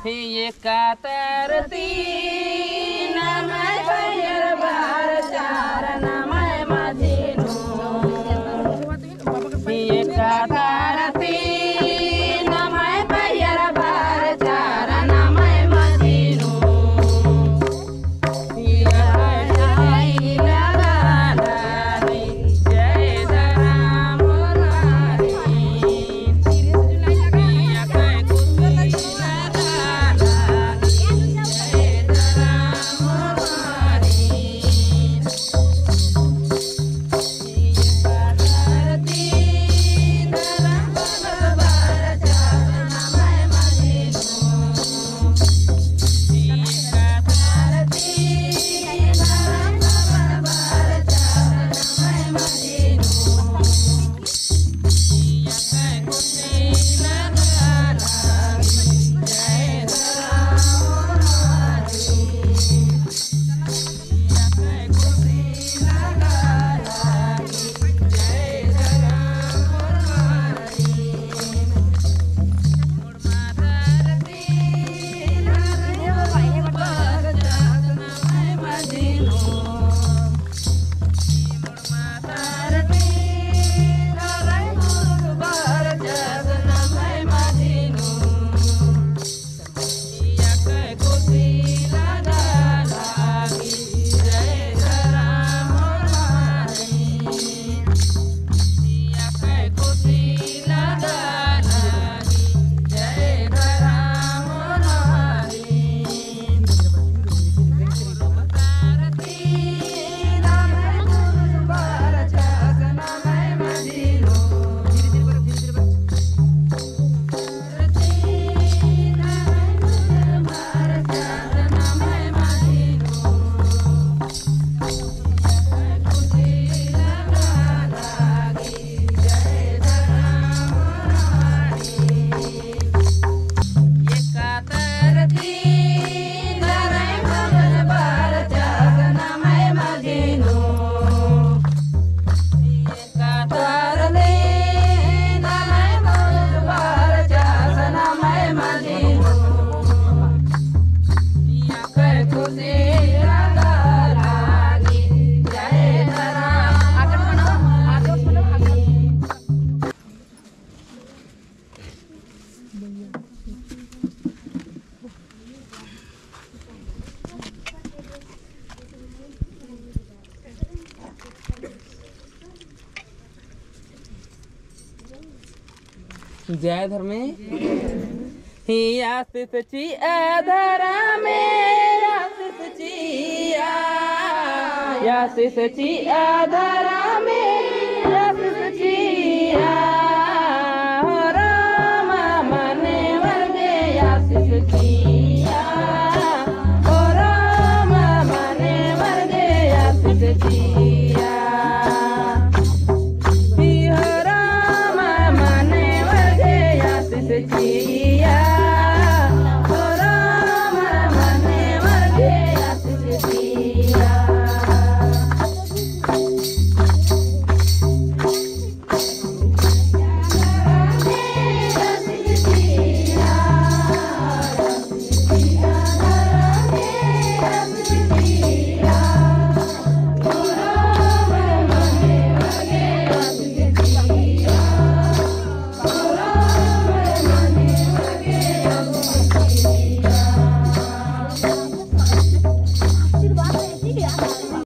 ये कातरती नमय bayar bar cara namay madino ये कातरती नमय bayar bar cara namay madino ये आई लगा जय धरा मुरारी जय धर्मे ही आशीष ची धरा में आशीष ची आशीष ची धरा में आशीष ची हो राम मने वर्गे आशीष ची हो राम मने वर्गे आशीष ची Tea.